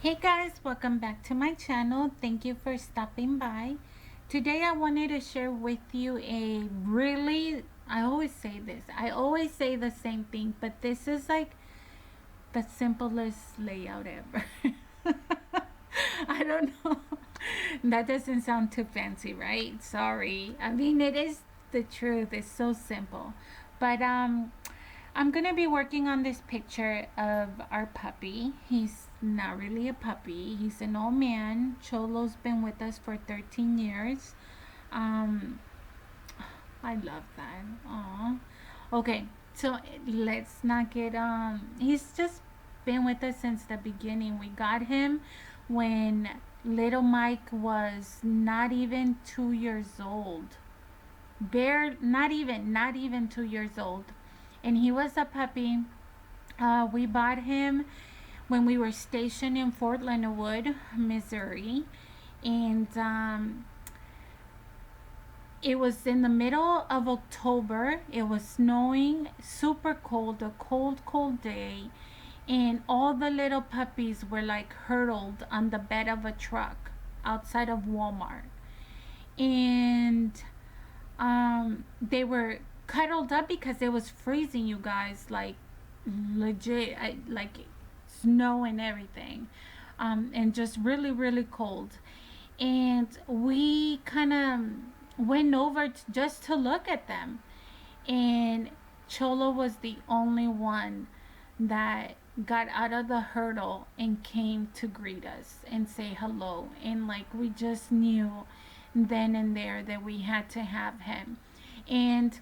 Hey guys, welcome back to my channel. Thank you for stopping by. Today I wanted to share with you I always say this, I always say the same thing, but this is like the simplest layout ever. I don't know. That doesn't sound too fancy, right? Sorry. I mean, it is the truth. It's so simple. But I'm gonna be working on this picture of our puppy. He's not really a puppy. He's an old man. Cholo's been with us for 13 years. Um, I love that. Aw. Okay, so let's not get he's just been with us since the beginning. We got him when little Mike was not even 2 years old. Not even 2 years old. And he was a puppy. We bought him when we were stationed in Fort Leonard Wood, Missouri. And it was in the middle of October. It was snowing, super cold, a cold day. And all the little puppies were like hurled on the bed of a truck outside of Walmart. And they were cuddled up because it was freezing, you guys, like legit, like snow and everything, and just really cold. And we kind of went over just to look at them, and Cholo was the only one that got out of the hurdle and came to greet us and say hello. And like, we just knew then and there that we had to have him. And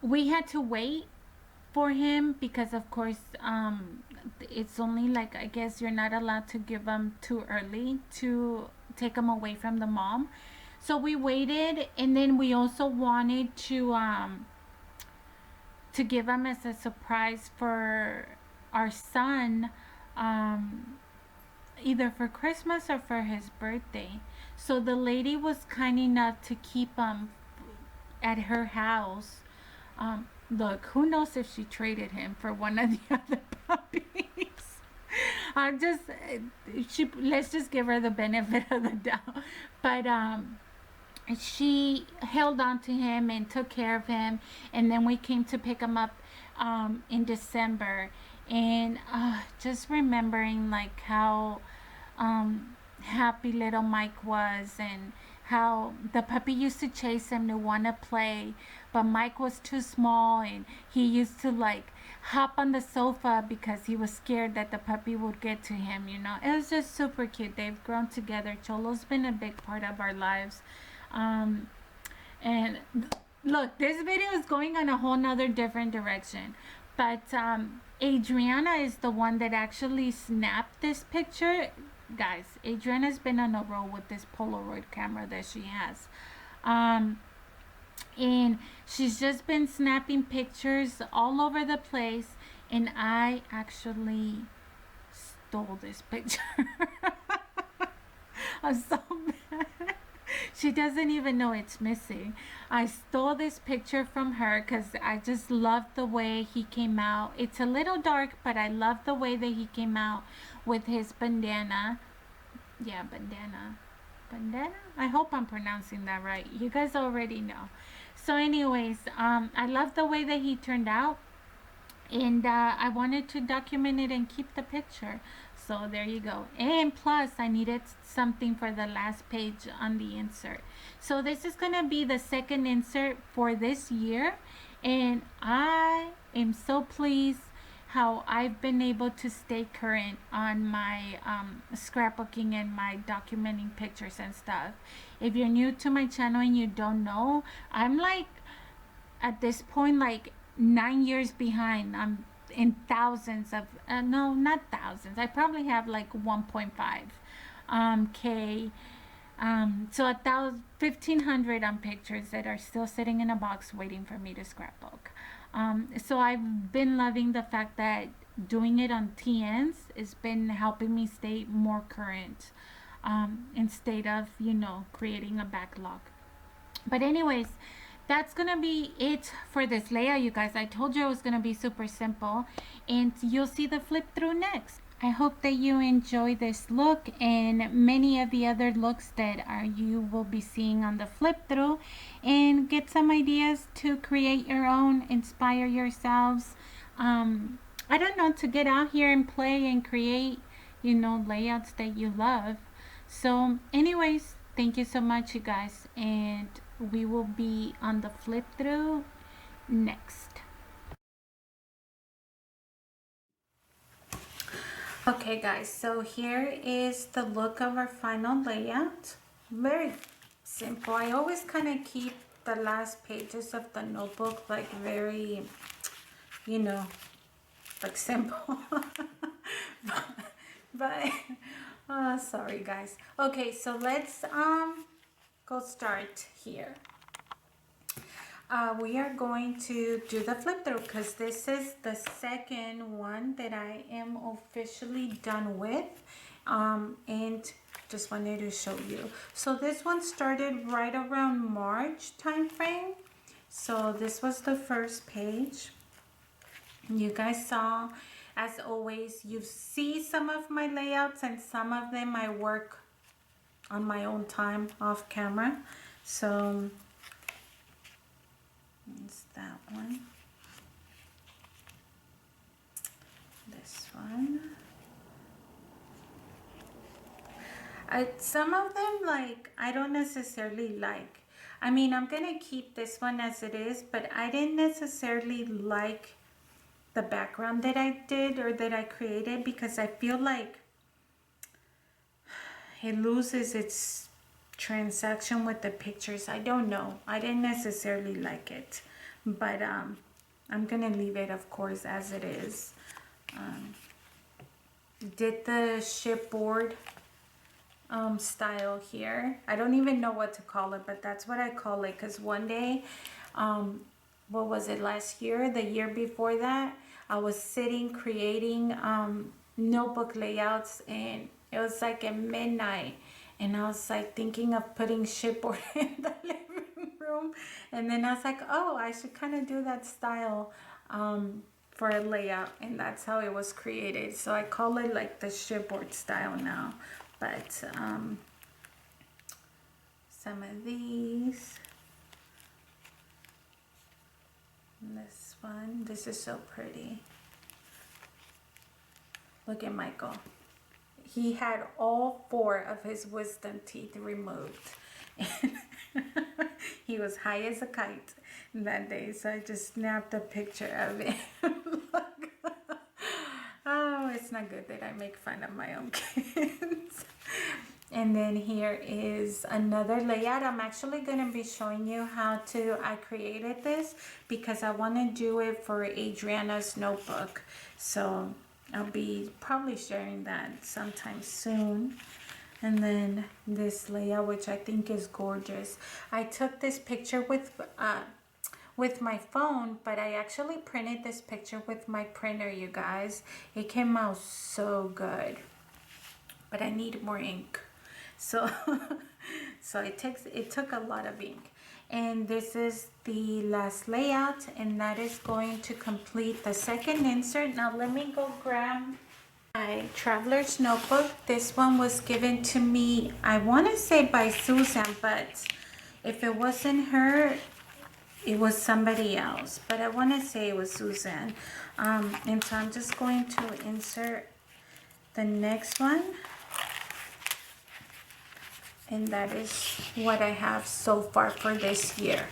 we had to wait for him because of course it's only like, I guess you're not allowed to give them too early to take them away from the mom. So we waited, and then we also wanted to give him as a surprise for our son, either for Christmas or for his birthday. So the lady was kind enough to keep him at her house. Look, who knows if she traded him for one of the other puppies. Let's just give her the benefit of the doubt. But she held on to him and took care of him, and then we came to pick him up in December. And just remembering like how happy little Mike was, and how the puppy used to chase him to want to play, but Mike was too small, and he used to like hop on the sofa because he was scared that the puppy would get to him. It was just super cute. They've grown together. Cholo's been a big part of our lives. And look, this video is going on a whole nother different direction, but Adriana is the one that actually snapped this picture. Guys, Adriana's been on a roll with this Polaroid camera that she has, and she's just been snapping pictures all over the place, and I actually stole this picture. I'm so bad. She doesn't even know it's missing. I stole this picture from her because I just loved the way he came out. It's a little dark, but I love the way that he came out with his bandana. Yeah, bandana. Bandana? I hope I'm pronouncing that right. You guys already know. So anyways, I love the way that he turned out. And I wanted to document it and keep the picture. So there you go. And plus, I needed something for the last page on the insert. So this is going to be the second insert for this year. And I am so pleased how I've been able to stay current on my scrapbooking and my documenting pictures and stuff. If you're new to my channel and you don't know, I'm like, at this point, like 9 years behind. I'm in thousands of no, not thousands, I probably have like 1.5 k, so 1,500 on pictures that are still sitting in a box waiting for me to scrapbook. So I've been loving the fact that doing it on TNs has been helping me stay more current, instead of creating a backlog. But anyways, that's gonna be it for this layout, you guys. I told you it was gonna be super simple, and you'll see the flip through next. I hope that you enjoy this look and many of the other looks that you will be seeing on the flip through, and get some ideas to create your own, inspire yourselves. Um, I don't know, to get out here and play and create, layouts that you love. So, anyways, thank you so much, you guys, and we will be on the flip through next. Okay guys, so here is the look of our final layout. Very simple. I always kind of keep the last pages of the notebook like very, you know, like simple. but sorry guys. Okay, so let's go start here. We are going to do the flip through because this is the second one that I am officially done with, and just wanted to show you. So this one started right around March time frame. So this was the first page. You guys saw, as always, you see some of my layouts and some of them I work on my own time off camera. So it's that one, this one. Some of them, like, I don't necessarily like. I mean, I'm gonna keep this one as it is, but I didn't necessarily like the background that I did or that I created because I feel like it loses its transaction with the pictures. I don't know. I didn't necessarily like it, but I'm gonna leave it, of course, as it is. Did the shipboard style here. I don't even know what to call it, but that's what I call it, because one day, what was it, last year, the year before that, I was sitting creating notebook layouts, and it was like at midnight, and I was like thinking of putting shipboard in the living room, and then I was like, oh, I should kind of do that style for a layout, and that's how it was created. So I call it like the shipboard style now. But some of these, this one, this is so pretty. Look at Michael. He had all 4 of his wisdom teeth removed. He was high as a kite that day, so I just snapped a picture of it. Look. Oh, it's not good that I make fun of my own kids. And then here is another layout. I'm actually going to be showing you how I created this because I want to do it for Adriana's notebook. So I'll be probably sharing that sometime soon. And then this layout, which I think is gorgeous. I took this picture with my phone, but I actually printed this picture with my printer, you guys. It came out so good, but I need more ink. So so it took a lot of ink. And this is the last layout, and that is going to complete the second insert. Now let me go grab my traveler's notebook. This one was given to me, I want to say by Susan, but if it wasn't her, it was somebody else, but I want to say it was Susan. And so I'm just going to insert the next one, and that is what I have so far for this year,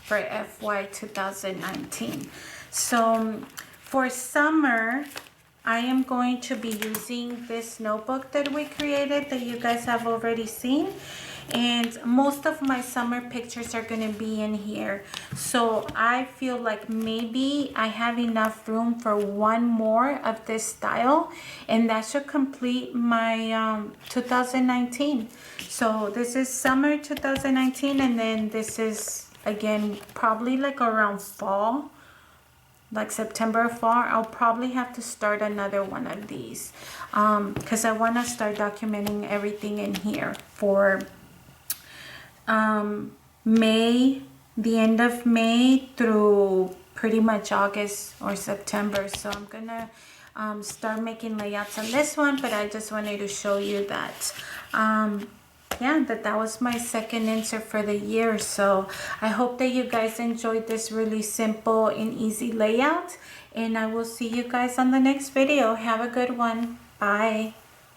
for FY 2019. So for summer, I am going to be using this notebook that we created that you guys have already seen. And most of my summer pictures are going to be in here. So I feel like maybe I have enough room for one more of this style, and that should complete my 2019. So this is summer 2019, and then this is again probably like around fall, like September, fall. I'll probably have to start another one of these because I want to start documenting everything in here for May, the end of May through pretty much August or September. So I'm gonna start making layouts on this one, but I just wanted to show you that yeah, that was my second insert for the year. So I hope that you guys enjoyed this really simple and easy layout, and I will see you guys on the next video. Have a good one. Bye.